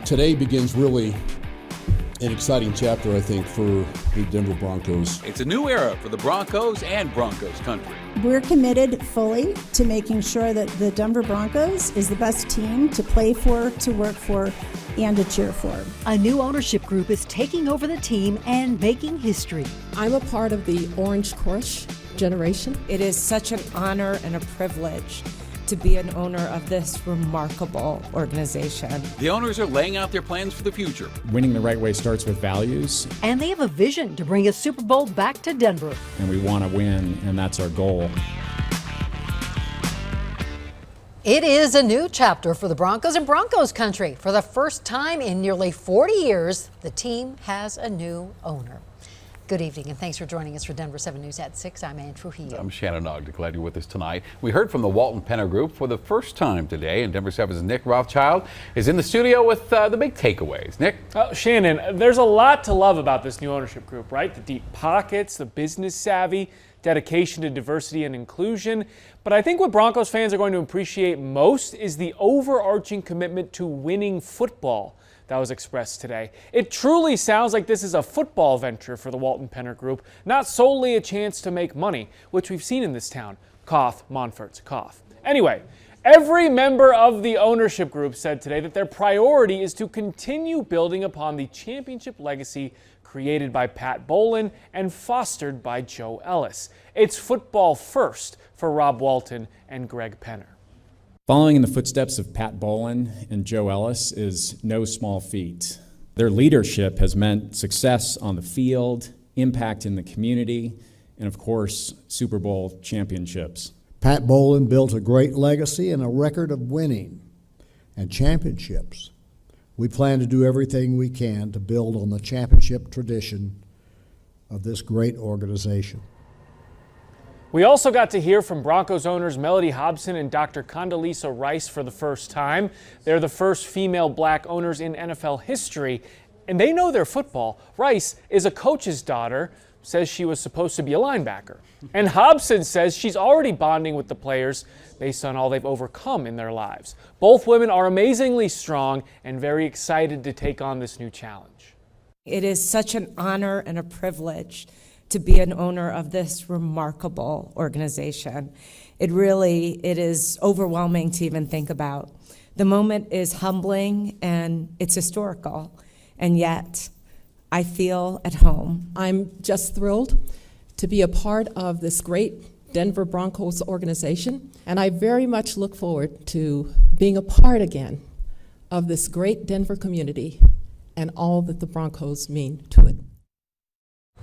Today begins really an exciting chapter, I think, for the Denver Broncos. It's a new era for the Broncos and Broncos country. We're committed fully to making sure that the Denver Broncos is the best team to play for, to work for, and to cheer for. A new ownership group is taking over the team and making history. I'm a part of the Orange Crush generation. It is such an honor and a privilege to be an owner of this remarkable organization. The owners are laying out their plans for the future. Winning the right way starts with values. And they have a vision to bring a Super Bowl back to Denver. And we want to win, and that's our goal. It is a new chapter for the Broncos and Broncos country. For the first time in nearly 40 years, the team has a new owner. Good evening, and thanks for joining us for Denver 7 News at 6. I'm Ann Trujillo. I'm Shannon Ogden. Glad you're with us tonight. We heard from the Walton Penner Group for the first time today, and Denver 7's Nick Rothschild is in the studio with the big takeaways. Nick? Shannon, there's a lot to love about this new ownership group, right? The deep pockets, the business savvy, dedication to diversity and inclusion. But I think what Broncos fans are going to appreciate most is the overarching commitment to winning football that was expressed today. It truly sounds like this is a football venture for the Walton Penner Group, not solely a chance to make money, which we've seen in this town. Cough, Monfort's cough. Anyway, every member of the ownership group said today that their priority is to continue building upon the championship legacy created by Pat Bowlen and fostered by Joe Ellis. It's football first for Rob Walton and Greg Penner. Following in the footsteps of Pat Bowlen and Joe Ellis is no small feat. Their leadership has meant success on the field, impact in the community, and of course, Super Bowl championships. Pat Bowlen built a great legacy and a record of winning and championships. We plan to do everything we can to build on the championship tradition of this great organization. We also got to hear from Broncos owners Melody Hobson and Dr. Condoleezza Rice for the first time. They're the first female black owners in NFL history, and they know their football. Rice is a coach's daughter, says she was supposed to be a linebacker. And Hobson says she's already bonding with the players based on all they've overcome in their lives. Both women are amazingly strong and very excited to take on this new challenge. It is such an honor and a privilege to be an owner of this remarkable organization. It is overwhelming to even think about. The moment is humbling and it's historical, and yet I feel at home. I'm just thrilled to be a part of this great Denver Broncos organization, and I very much look forward to being a part again of this great Denver community and all that the Broncos mean to it.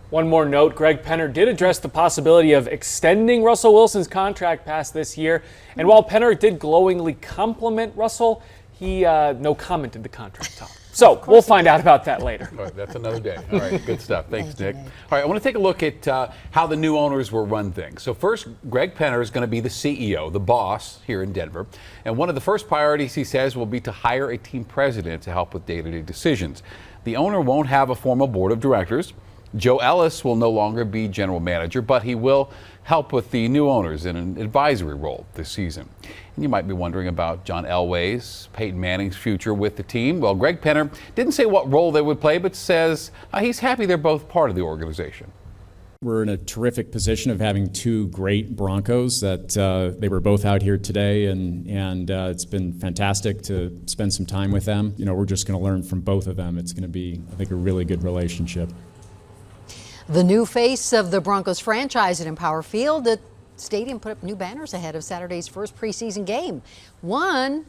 One more note, Greg Penner did address the possibility of extending Russell Wilson's contract past this year. And while Penner did glowingly compliment Russell, he no commented the contract talk. So we'll find out about that later. All right, that's another day. All right, good stuff. Thanks, Nick. All right, I want to take a look at how the new owners will run things. So first, Greg Penner is going to be the CEO, the boss here in Denver. And one of the first priorities, he says, will be to hire a team president to help with day-to-day decisions. The owner won't have a formal board of directors. Joe Ellis will no longer be general manager, but he will help with the new owners in an advisory role this season. And you might be wondering about John Elway's, Peyton Manning's future with the team. Well, Greg Penner didn't say what role they would play, but says he's happy they're both part of the organization. We're in a terrific position of having two great Broncos that they were both out here today, and it's been fantastic to spend some time with them. You know, we're just going to learn from both of them. It's going to be, I think, a really good relationship. The new face of the Broncos franchise at Empower Field, the stadium put up new banners ahead of Saturday's first preseason game. One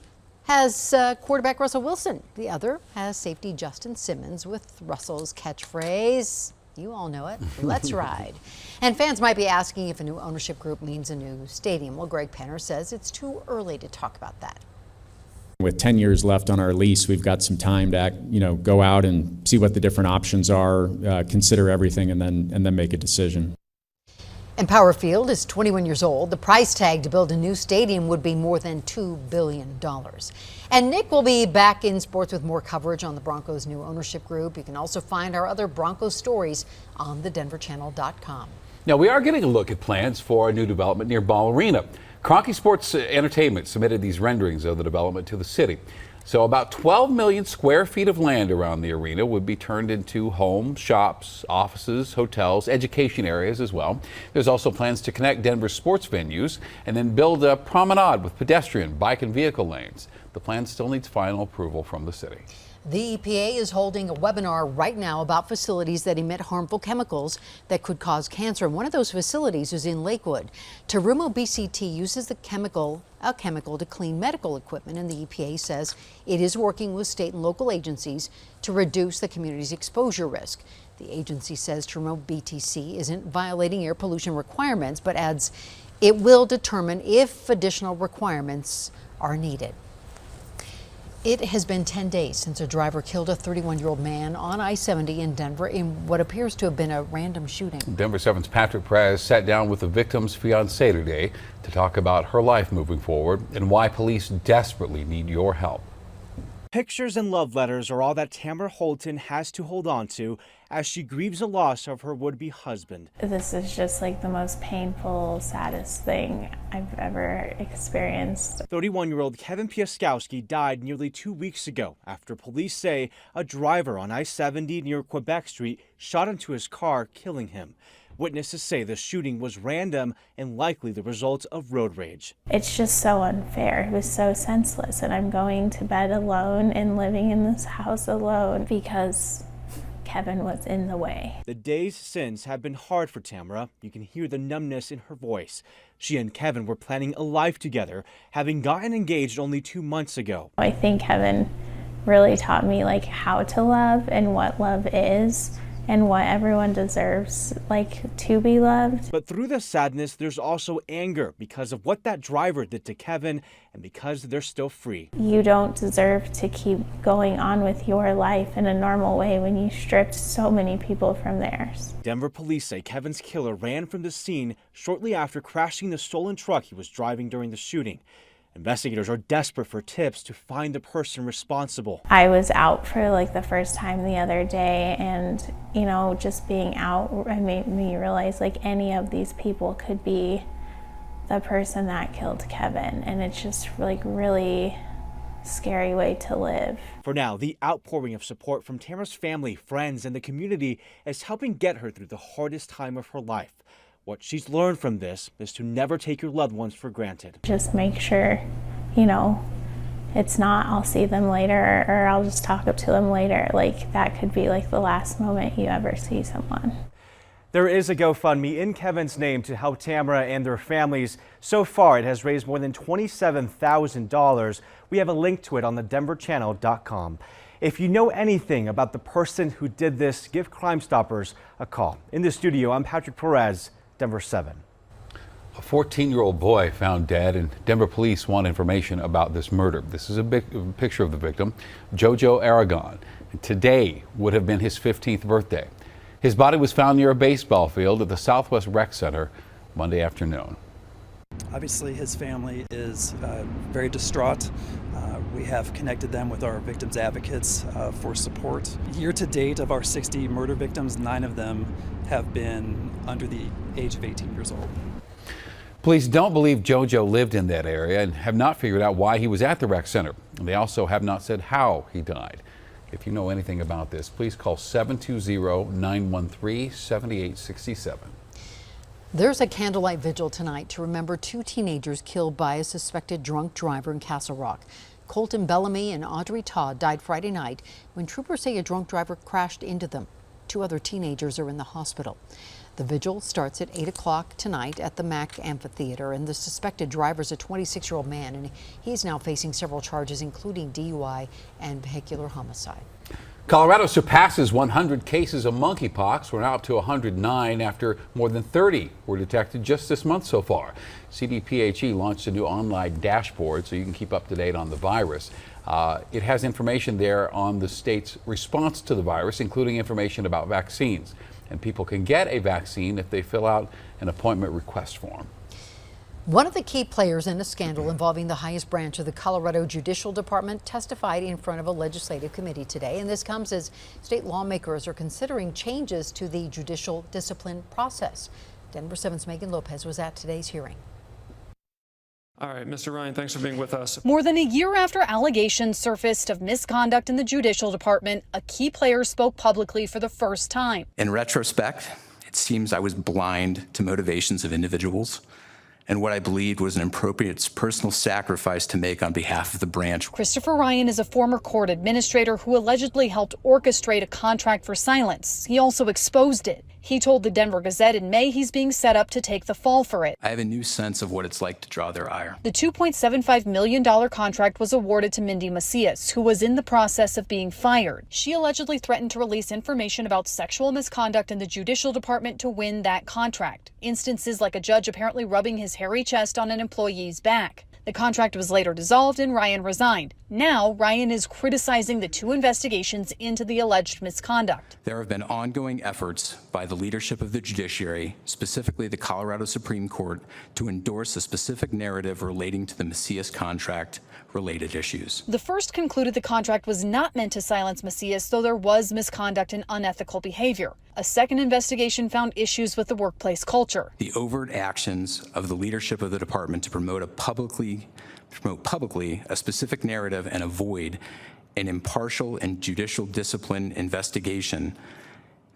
has quarterback Russell Wilson. The other has safety Justin Simmons with Russell's catchphrase, you all know it, let's ride. And fans might be asking if a new ownership group means a new stadium. Well, Greg Penner says it's too early to talk about that. With 10 years left on our lease, we've got some time to go out and see what the different options are, consider everything, and then make a decision. Empower Field is 21 years old. The price tag to build a new stadium would be more than $2 billion. And Nick will be back in sports with more coverage on the Broncos' new ownership group. You can also find our other Broncos stories on thedenverchannel.com. Now, we are getting a look at plans for a new development near Ball Arena. Crocky Sports Entertainment submitted these renderings of the development to the city. So about 12 million square feet of land around the arena would be turned into homes, shops, offices, hotels, education areas as well. There's also plans to connect Denver's sports venues and then build a promenade with pedestrian, bike, and vehicle lanes. The plan still needs final approval from the city. The EPA is holding a webinar right now about facilities that emit harmful chemicals that could cause cancer. One of those facilities is in Lakewood. Terumo BCT uses a chemical to clean medical equipment, and the EPA says it is working with state and local agencies to reduce the community's exposure risk. The agency says Terumo BTC isn't violating air pollution requirements, but adds it will determine if additional requirements are needed. It has been 10 days since a driver killed a 31-year-old man on I-70 in Denver in what appears to have been a random shooting. Denver 7's Patrick Perez sat down with the victim's fiancée today to talk about her life moving forward and why police desperately need your help. Pictures and love letters are all that Tamara Holton has to hold on to as she grieves the loss of her would-be husband. This is just like the most painful, saddest thing I've ever experienced. 31-year-old Kevin Piaskowski died nearly 2 weeks ago after police say a driver on I-70 near Quebec Street shot into his car, killing him. Witnesses say the shooting was random and likely the result of road rage. It's just so unfair. It was so senseless, and I'm going to bed alone and living in this house alone because Kevin was in the way. The days since have been hard for Tamara. You can hear the numbness in her voice. She and Kevin were planning a life together, having gotten engaged only 2 months ago. I think Kevin really taught me like how to love and what love is, and what everyone deserves, like, to be loved. But through the sadness, there's also anger because of what that driver did to Kevin and because they're still free. You don't deserve to keep going on with your life in a normal way when you stripped so many people from theirs. Denver police say Kevin's killer ran from the scene shortly after crashing the stolen truck he was driving during the shooting. Investigators are desperate for tips to find the person responsible. I was out for like the first time the other day, and you know, just being out made me realize like any of these people could be the person that killed Kevin, and it's just like really scary way to live. For now, the outpouring of support from Tamara's family, friends, and the community is helping get her through the hardest time of her life. What she's learned from this is to never take your loved ones for granted. Just make sure, you know, it's not I'll see them later or I'll just talk up to them later. Like that could be like the last moment you ever see someone. There is a GoFundMe in Kevin's name to help Tamara and their families. So far, it has raised more than $27,000. We have a link to it on thedenverchannel.com. If you know anything about the person who did this, give Crime Stoppers a call. In the studio, I'm Patrick Perez, Denver 7. A 14-year-old boy found dead, and Denver police want information about this murder. This is a picture of the victim, Jojo Aragon. And today would have been his 15th birthday. His body was found near a baseball field at the Southwest Rec Center Monday afternoon. Obviously, his family is very distraught. We have connected them with our victims advocates for support. Year to date, of our 60 murder victims, 9 of them have been under the age of 18 years old. Police don't believe Jojo lived in that area and have not figured out why he was at the rec center. And they also have not said how he died. If you know anything about this, please call 720-913-7867. There's a candlelight vigil tonight to remember 2 teenagers killed by a suspected drunk driver in Castle Rock. Colton Bellamy and Audrey Todd died Friday night when troopers say a drunk driver crashed into them. 2 other teenagers are in the hospital. The vigil starts at 8 o'clock tonight at the Mack Amphitheater, and the suspected driver is a 26-year-old man, and he's now facing several charges, including DUI and vehicular homicide. Colorado surpasses 100 cases of monkeypox. We're now up to 109 after more than 30 were detected just this month so far. CDPHE launched a new online dashboard so you can keep up to date on the virus. It has information there on the state's response to the virus, including information about vaccines. And people can get a vaccine if they fill out an appointment request form. One of the key players in a scandal involving the highest branch of the Colorado Judicial Department testified in front of a legislative committee today. And this comes as state lawmakers are considering changes to the judicial discipline process. Denver 7's Megan Lopez was at today's hearing. All right, Mr. Ryan, thanks for being with us. More than a year after allegations surfaced of misconduct in the Judicial Department, a key player spoke publicly for the first time. In retrospect, it seems I was blind to motivations of individuals and what I believed was an appropriate personal sacrifice to make on behalf of the branch. Christopher Ryan is a former court administrator who allegedly helped orchestrate a contract for silence. He also exposed it. He told the Denver Gazette in May he's being set up to take the fall for it. I have a new sense of what it's like to draw their ire. The $2.75 million contract was awarded to Mindy Macias, who was in the process of being fired. She allegedly threatened to release information about sexual misconduct in the Judicial Department to win that contract. Instances like a judge apparently rubbing his hairy chest on an employee's back. The contract was later dissolved and Ryan resigned. Now, Ryan is criticizing the 2 investigations into the alleged misconduct. There have been ongoing efforts by the leadership of the judiciary, specifically the Colorado Supreme Court, to endorse a specific narrative relating to the Macias contract-related issues. The first concluded the contract was not meant to silence Macias, though there was misconduct and unethical behavior. A second investigation found issues with the workplace culture. The overt actions of the leadership of the department to promote publicly a specific narrative and avoid an impartial and judicial discipline investigation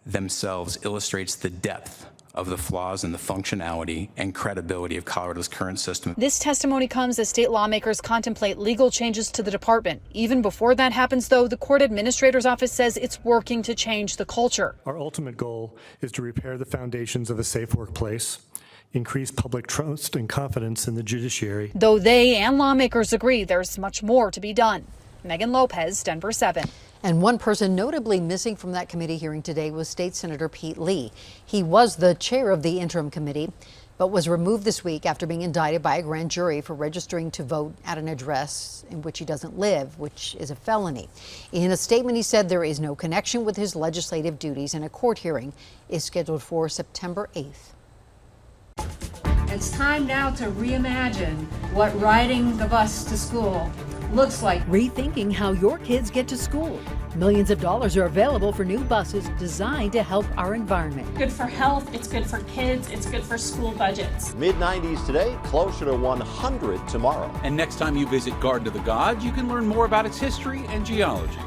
themselves illustrates the depth of the flaws in the functionality and credibility of Colorado's current system. This testimony comes as state lawmakers contemplate legal changes to the department. Even before that happens, though, the court administrator's office says it's working to change the culture. Our ultimate goal is to repair the foundations of a safe workplace, increase public trust and confidence in the judiciary. Though they and lawmakers agree there's much more to be done. Megan Lopez, Denver 7. And one person notably missing from that committee hearing today was State Senator Pete Lee. He was the chair of the interim committee, but was removed this week after being indicted by a grand jury for registering to vote at an address in which he doesn't live, which is a felony. In a statement, he said there is no connection with his legislative duties, and a court hearing is scheduled for September 8th. It's time now to reimagine what riding the bus to school looks like. Rethinking how your kids get to school. Millions of dollars are available for new buses designed to help our environment. Good for health, it's good for kids, it's good for school budgets. Mid-90s today, closer to 100 tomorrow. And next time you visit Garden of the Gods, you can learn more about its history and geology.